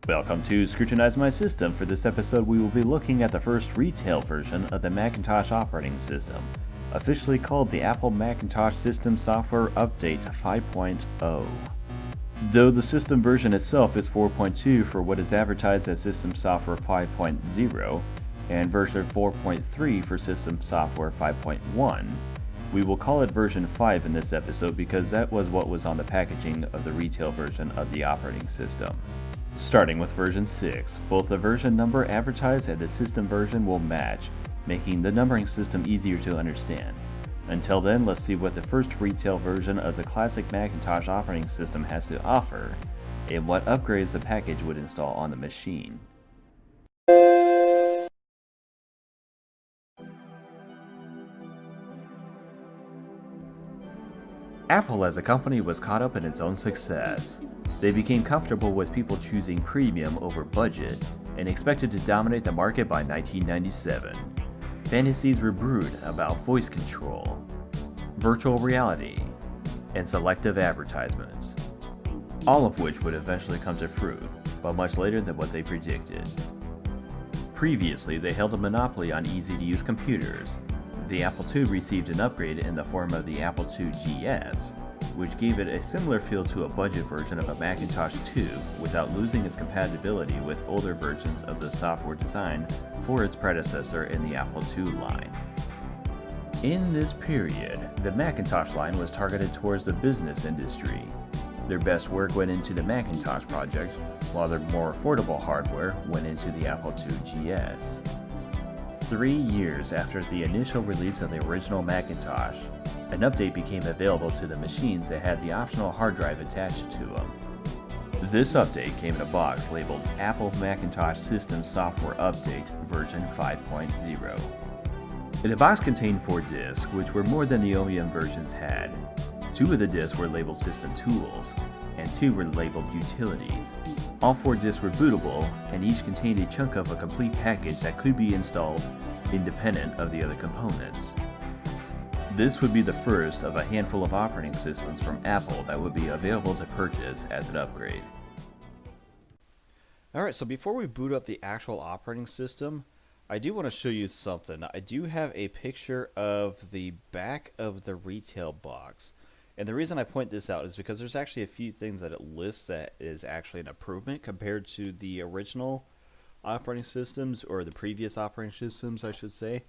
Welcome to Scrutinize My System. For this episode, we will be looking at the first retail version of the Macintosh operating system, officially called the Apple Macintosh System Software Update 5.0. Though the system version itself is 4.2 for what is advertised as System Software 5.0 and version 4.3 for System Software 5.1, we will call it version 5 in this episode because that was what was on the packaging of the retail version of the operating system. Starting with version 6, both the version number advertised and the system version will match, making the numbering system easier to understand. Until then, let's see what the first retail version of the classic Macintosh operating system has to offer, and what upgrades the package would install on the machine. Apple as a company was caught up in its own success. They became comfortable with people choosing premium over budget and expected to dominate the market by 1997. Fantasies were brewed about voice control, virtual reality, and selective advertisements, all of which would eventually come to fruit, but much later than what they predicted. Previously, they held a monopoly on easy-to-use computers. The Apple II received an upgrade in the form of the Apple II GS, which gave it a similar feel to a budget version of a Macintosh 2 without losing its compatibility with older versions of the software design for its predecessor in the Apple II line. In this period, the Macintosh line was targeted towards the business industry. Their best work went into the Macintosh project, while their more affordable hardware went into the Apple II GS. 3 years after the initial release of the original Macintosh, an update became available to the machines that had the optional hard drive attached to them. This update came in a box labeled Apple Macintosh System Software Update version 5.0. The box contained 4 disks, which were more than the OEM versions had. 2 of the disks were labeled System Tools, and 2 were labeled Utilities. All 4 disks were bootable, and each contained a chunk of a complete package that could be installed independent of the other components. This would be the first of a handful of operating systems from Apple that would be available to purchase as an upgrade. Alright, so before we boot up the actual operating system, I do want to show you something. I do have a picture of the back of the retail box. And the reason I point this out is because there's actually a few things that it lists that is actually an improvement compared to the original operating systems, or the previous operating systems, I should say.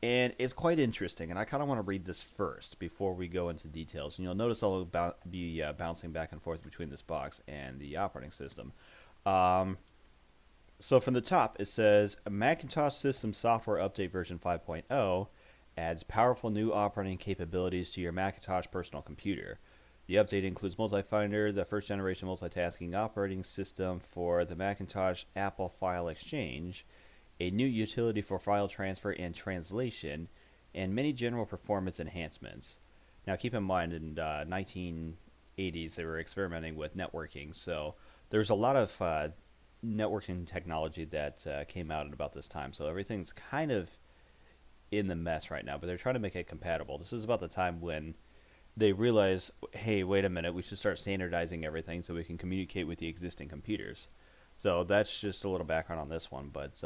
And it's quite interesting, and I kind of want to read this first before we go into details. And you'll notice I'll be bouncing back and forth between this box and the operating system. So from the top, it says, Macintosh System Software Update version 5.0 adds powerful new operating capabilities to your Macintosh personal computer. The update includes MultiFinder, the first generation multitasking operating system for the Macintosh Apple File Exchange, a new utility for file transfer and translation, and many general performance enhancements. Now keep in mind, in the 1980s they were experimenting with networking, so there's a lot of networking technology that came out at about this time, so everything's kind of in the mess right now, but they're trying to make it compatible. This is about the time when they realize, hey, wait a minute, we should start standardizing everything so we can communicate with the existing computers. So that's just a little background on this one, but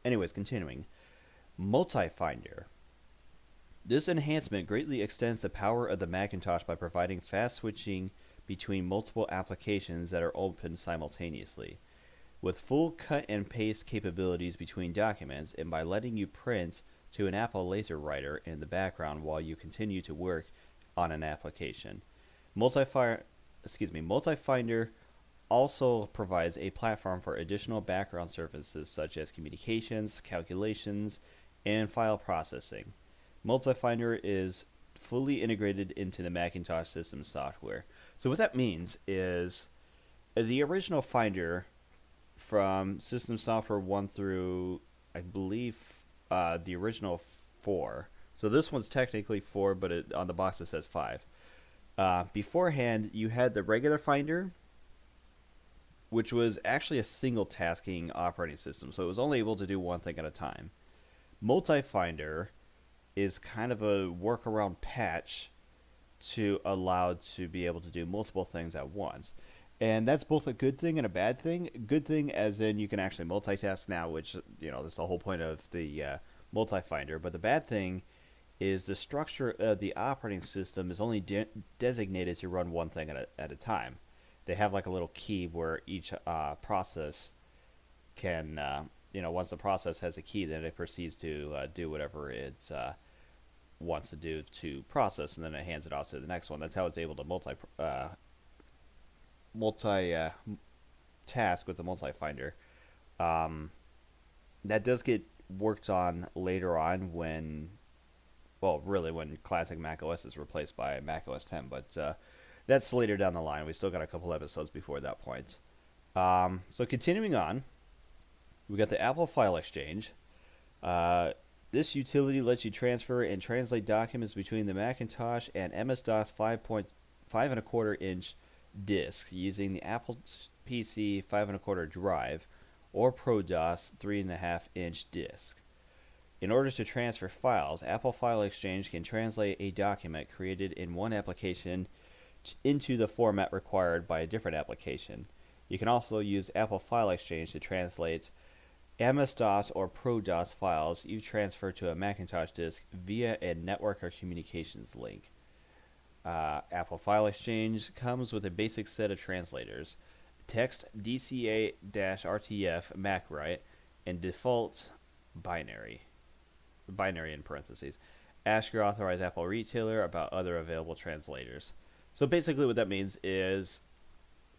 anyways, continuing. MultiFinder. This enhancement greatly extends the power of the Macintosh by providing fast switching between multiple applications that are open simultaneously, with full cut and paste capabilities between documents, and by letting you print to an Apple laser writer in the background while you continue to work on an application. MultiFinder also provides a platform for additional background services such as communications, calculations, and file processing. MultiFinder is fully integrated into the Macintosh system software. So what that means is the original Finder from System Software 1 through, I believe, the original 4. So this one's technically 4, but on the box it says 5. Beforehand, you had the regular Finder, which was actually a single tasking operating system, so it was only able to do one thing at a time. MultiFinder is kind of a workaround patch to allow to be able to do multiple things at once. And that's both a good thing and a bad thing. Good thing as in you can actually multitask now, which, that's the whole point of the multi-finder. But the bad thing is the structure of the operating system is only designated to run one thing at a time. They have like a little key where each process can, once the process has a key, then it proceeds to do whatever it wants to do to process, and then it hands it off to the next one. That's how it's able to multi task with the multi-finder. That does get worked on later on when, well, really when classic macOS is replaced by macOS 10, but that's later down the line. We still got a couple episodes before that point. So continuing on, we got the Apple File Exchange. This utility lets you transfer and translate documents between the Macintosh and MS-DOS 5.25-inch disk using the Apple PC 5.25 drive or ProDOS 3.5-inch disk. In order to transfer files, Apple File Exchange can translate a document created in one application into the format required by a different application. You can also use Apple File Exchange to translate MS-DOS or ProDOS files you transfer to a Macintosh disk via a network or communications link. Apple File Exchange comes with a basic set of translators: text, DCA-RTF, MacWrite, and default binary in parentheses. Ask your authorized Apple retailer about other available translators. So basically what that means is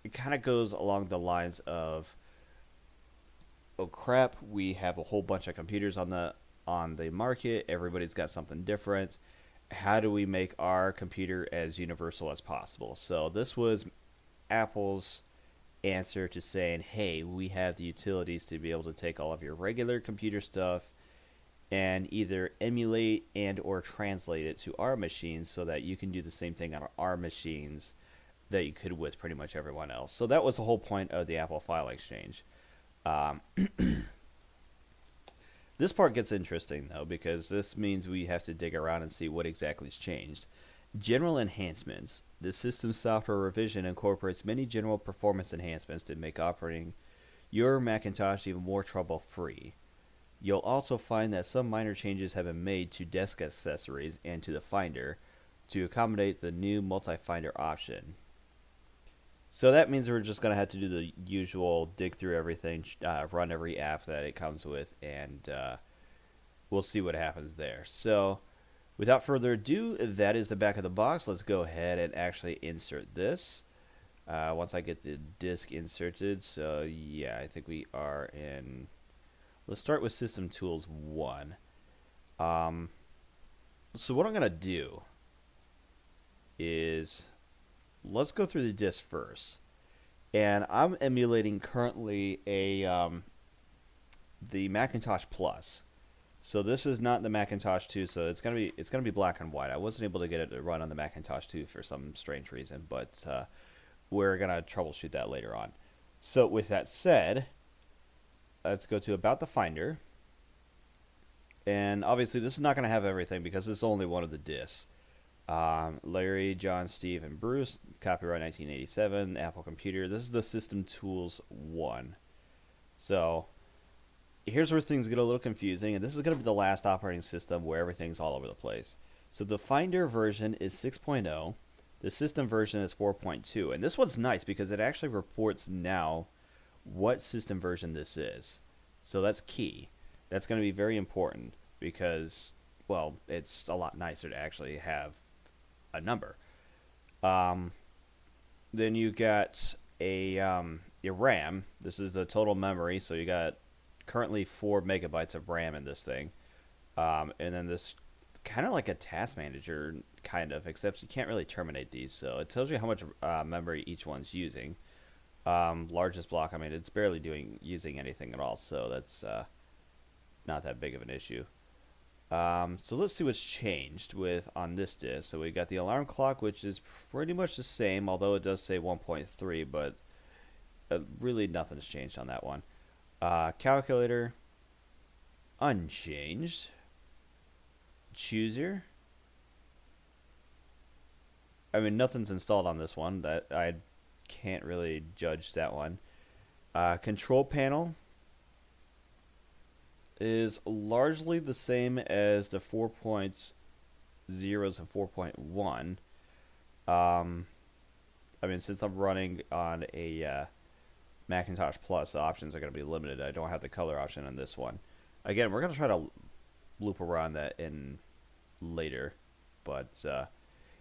it kind of goes along the lines of, oh crap, we have a whole bunch of computers on the market. Everybody's got something different. How do we make our computer as universal as possible? So this was Apple's answer to saying, hey, we have the utilities to be able to take all of your regular computer stuff and either emulate and or translate it to our machines so that you can do the same thing on our machines that you could with pretty much everyone else. So that was the whole point of the Apple File Exchange. This part gets interesting, though, because this means we have to dig around and see what exactly has changed. General enhancements. The system software revision incorporates many general performance enhancements to make operating your Macintosh even more trouble-free. You'll also find that some minor changes have been made to desk accessories and to the Finder to accommodate the new multi-finder option. So that means we're just going to have to do the usual dig through everything, run every app that it comes with, and we'll see what happens there. So without further ado, that is the back of the box. Let's go ahead and actually insert this. Once I get the disk inserted, so yeah, I think we are in... Let's start with System Tools 1. So what I'm going to do is... let's go through the disk first, and I'm emulating currently the Macintosh Plus. So this is not the Macintosh 2, so it's gonna be black and white. I wasn't able to get it to run on the Macintosh 2 for some strange reason, but we're gonna troubleshoot that later on. So with that said, let's go to About the Finder, and obviously this is not gonna have everything because this is only one of the disks. Larry, John, Steve, and Bruce, copyright 1987, Apple Computer. This is the System Tools 1. So here's where things get a little confusing, and this is going to be the last operating system where everything's all over the place. So the Finder version is 6.0, the system version is 4.2, and this one's nice because it actually reports now what system version this is. So that's key. That's going to be very important because, well, it's a lot nicer to actually have a number. Then you got your RAM. This is the total memory, so you got currently 4 megabytes of RAM in this thing. And then this kind of like a task manager, kind of, except you can't really terminate these. So it tells you how much memory each one's using. Largest block, I mean, it's barely using anything at all, so that's not that big of an issue. So let's see what's changed on this disk. So we got the alarm clock, which is pretty much the same, although it does say 1.3, but really nothing's changed on that one. Calculator, unchanged. Chooser, I mean, nothing's installed on this one. That can't really judge that one. Control panel is largely the same as the 4.0s and 4.1. I mean, since I'm running on a Macintosh Plus, the options are going to be limited. I don't have the color option on this one. Again, we're going to try to loop around that in later. But,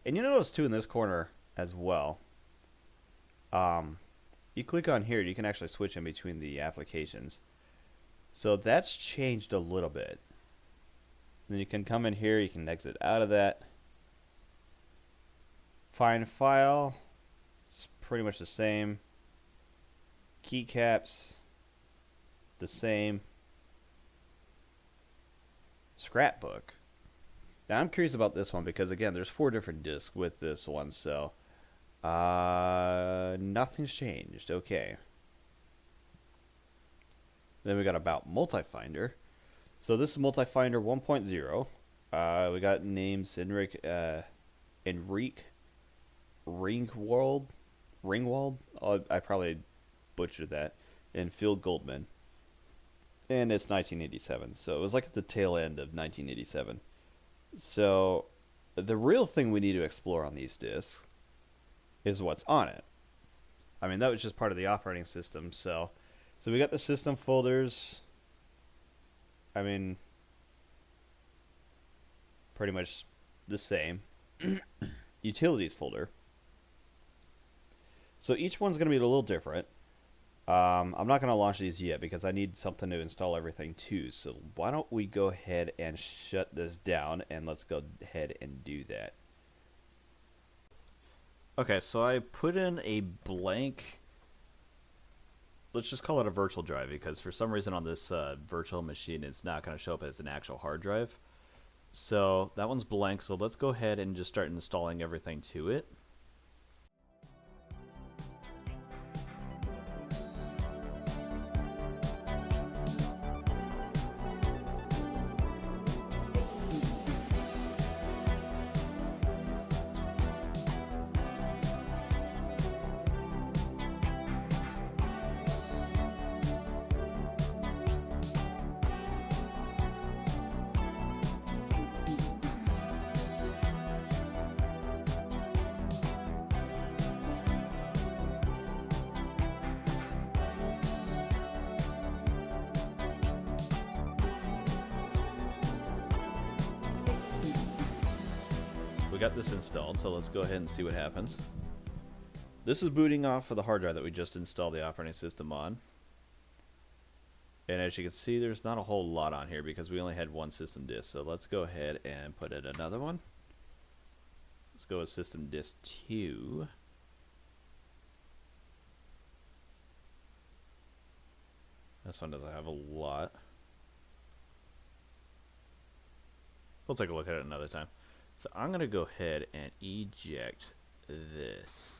and you notice too in this corner as well, you click on here, you can actually switch in between the applications. So that's changed a little bit. Then you can come in here, you can exit out of that. Find file, it's pretty much the same. Keycaps, the same. Scrapbook. Now I'm curious about this one because again, there's 4 different discs with this one, so nothing's changed. Okay. Then we got about Multi-Finder. So this is Multi-Finder 1.0. We got names Enrique Ringwald. I probably butchered that. And Phil Goldman. And it's 1987. So it was like at the tail end of 1987. So the real thing we need to explore on these disks is what's on it. I mean, that was just part of the operating system. So we got the system folders. I mean, pretty much the same. Utilities folder. So each one's going to be a little different. I'm not going to launch these yet because I need something to install everything to. So why don't we go ahead and shut this down and let's go ahead and do that. Okay, so I put in a blank, let's just call it a virtual drive because for some reason on this virtual machine it's not going to show up as an actual hard drive. So that one's blank, so let's go ahead and just start installing everything to it. Got this installed, so let's go ahead and see what happens. This is booting off of the hard drive that we just installed the operating system on. And as you can see, there's not a whole lot on here because we only had one system disk. So let's go ahead and put in another one. Let's go with system disk 2. This one doesn't have a lot. We'll take a look at it another time. So I'm going to go ahead and eject this.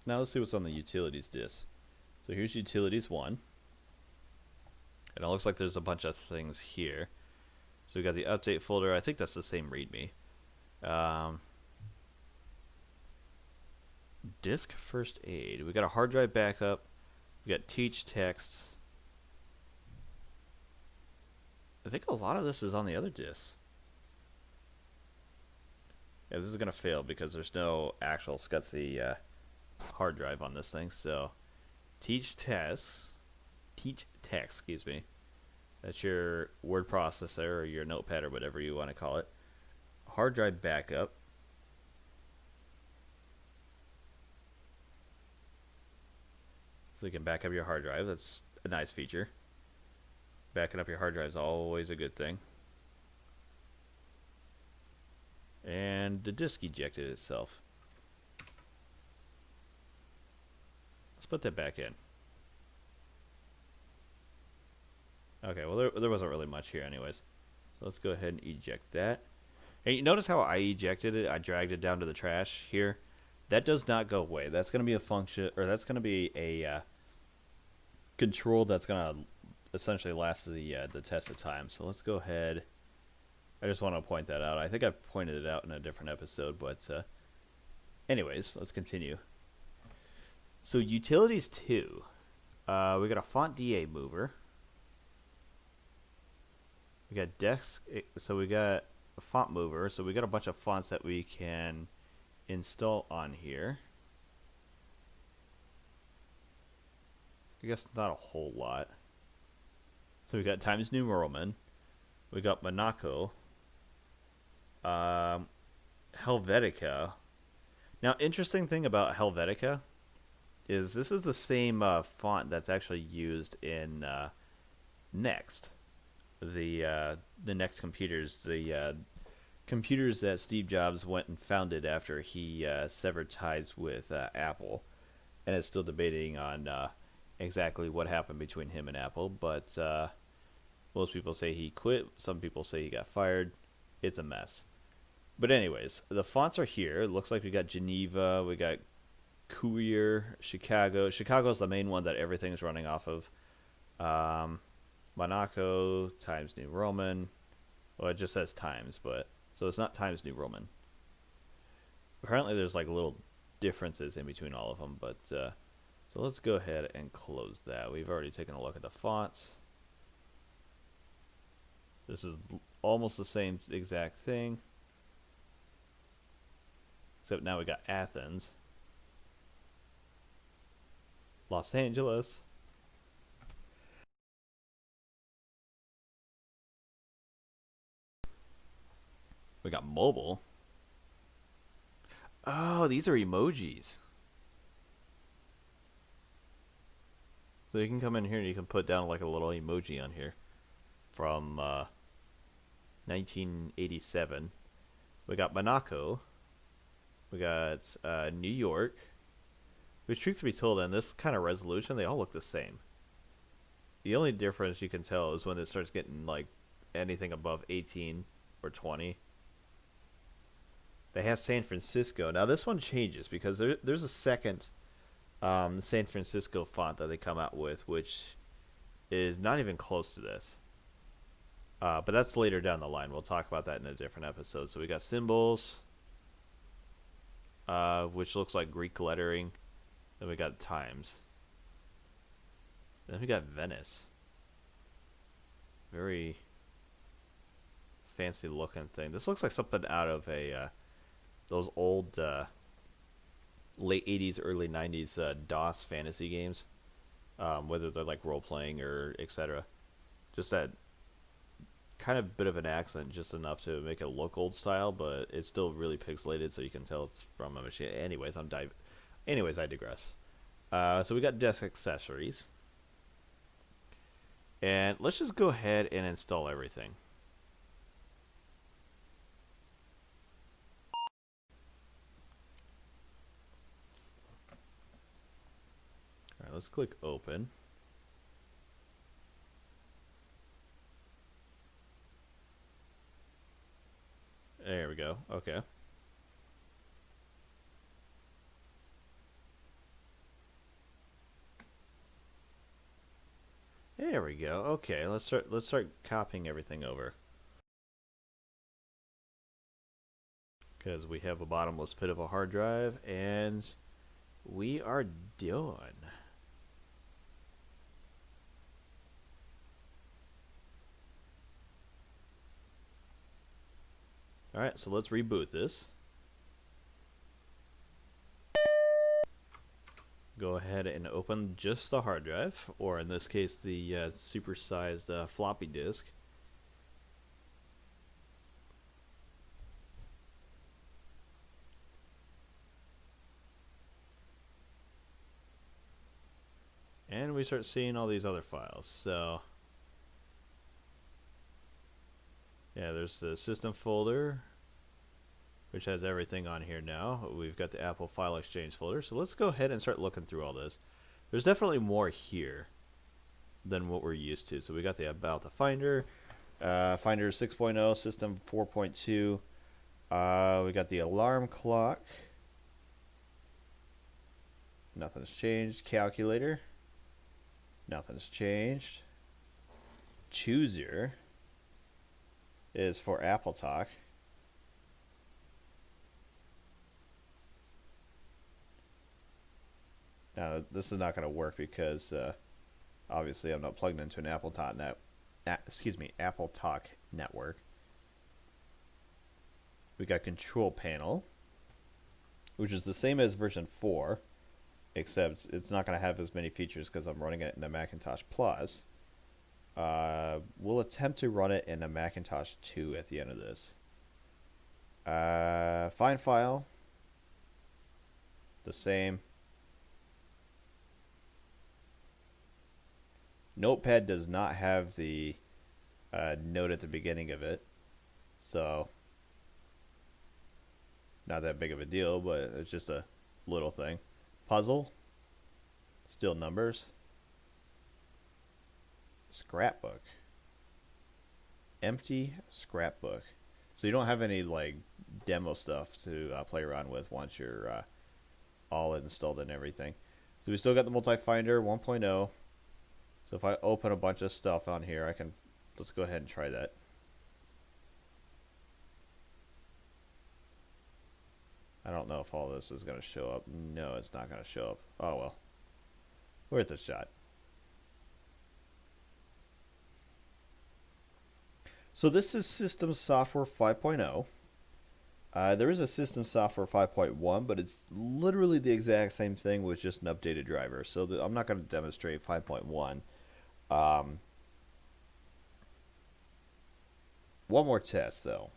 Now let's see what's on the utilities disk. So here's utilities 1. And it looks like there's a bunch of things here. So we got the update folder. I think that's the same README. Disk first aid. We got a hard drive backup. We got teach text. I think a lot of this is on the other disks. Yeah, this is gonna fail because there's no actual SCSI hard drive on this thing. So teach text, excuse me. That's your word processor or your notepad or whatever you want to call it. Hard drive backup. So you can back up your hard drive. That's a nice feature. Backing up your hard drive is always a good thing. And the disk ejected itself. Let's put that back in. Okay, well there wasn't really much here anyways. So let's go ahead and eject that. Hey, you notice how I ejected it? I dragged it down to the trash here. That does not go away. That's going to be a function, or that's going to be a control that's gonna essentially last the test of time. So let's go ahead. I just want to point that out. I think I pointed it out in a different episode, but anyways, let's continue. So utilities 2. We got a font DA mover. We got desk. So we got a font mover. So we got a bunch of fonts that we can install on here. I guess not a whole lot. So we got Times New Roman. We got Monaco. Helvetica. Now, interesting thing about Helvetica is this is the same font that's actually used in Next. The Next computers. The computers that Steve Jobs went and founded after he severed ties with Apple. And is still debating on exactly what happened between him and Apple. But most people say he quit. Some people say he got fired. It's a mess. But anyways, the fonts are here. It looks like we got Geneva, we got Courier, Chicago. Chicago's the main one that everything's running off of. Monaco, Times New Roman. Well, it just says Times, but so it's not Times New Roman. Apparently, there's like little differences in between all of them, but so let's go ahead and close that. We've already taken a look at the fonts. This is almost the same exact thing. Except now we got Athens. Los Angeles. We got mobile. Oh, these are emojis. So you can come in here and you can put down like a little emoji on here from 1987. We got Monaco. We got New York. Which, truth to be told, in this kind of resolution, they all look the same. The only difference you can tell is when it starts getting like anything above 18 or 20. They have San Francisco. Now this one changes because there's a second San Francisco font that they come out with, which is not even close to this. But that's later down the line. We'll talk about that in a different episode. So we got symbols, which looks like Greek lettering. Then we got Times. Then we got Venice. Very fancy looking thing. This looks like something out of a those old late 80s, early 90s DOS fantasy games. Whether they're like role playing or etc. Just that kind of bit of an accent, just enough to make it look old style, but it's still really pixelated, so you can tell it's from a machine. Anyways, I digress. So we got desk accessories. And let's just go ahead and install everything. Alright, let's click open. There we go. Okay. There we go. Okay, let's start copying everything over. Because we have a bottomless pit of a hard drive, and we are done. Alright, so let's reboot this. Go ahead and open just the hard drive, or in this case the supersized floppy disk. And we start seeing all these other files. So yeah, there's the system folder, which has everything on here now. We've got the Apple File Exchange folder. So let's go ahead and start looking through all this. There's definitely more here than what we're used to. So we got the About the Finder, Finder 6.0, System 4.2. We got the alarm clock. Nothing's changed. Calculator. Nothing's changed. Chooser is for Apple Talk. Now, this is not going to work because obviously I'm not plugged into an Apple Talk Apple Talk network. We got Control Panel, which is the same as version 4, except it's not going to have as many features because I'm running it in a Macintosh Plus. We'll attempt to run it in a Macintosh 2 at the end of this. Find file, the same. Notepad does not have the note at the beginning of it, so not that big of a deal, but it's just a little thing. Puzzle, still numbers. Scrapbook, empty scrapbook. So you don't have any like demo stuff to play around with once you're all installed and everything. So we still got the multi-finder 1.0. So if I open a bunch of stuff on here, let's go ahead and try that. I don't know if all this is going to show up. No, it's not going to show up. Oh well. Worth a shot. So this is System Software 5.0. There is a System Software 5.1, but it's literally the exact same thing with just an updated driver. So I'm not going to demonstrate 5.1. One more test, though.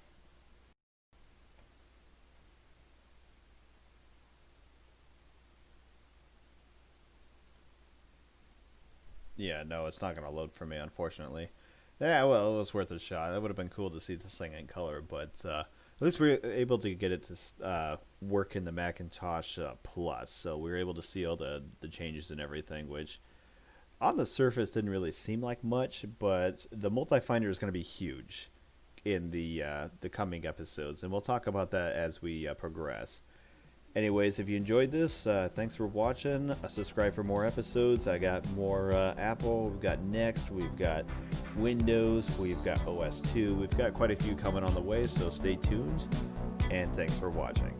Yeah, no, it's not going to load for me, unfortunately. Yeah, well, it was worth a shot. That would have been cool to see this thing in color, but at least we were able to get it to work in the Macintosh Plus. So we were able to see all the changes and everything, which on the surface didn't really seem like much, but the multi-finder is going to be huge in the coming episodes, and we'll talk about that as we progress. Anyways, if you enjoyed this, thanks for watching. Subscribe for more episodes. I got more Apple. We've got Next. We've got Windows. We've got OS 2. We've got quite a few coming on the way, so stay tuned. And thanks for watching.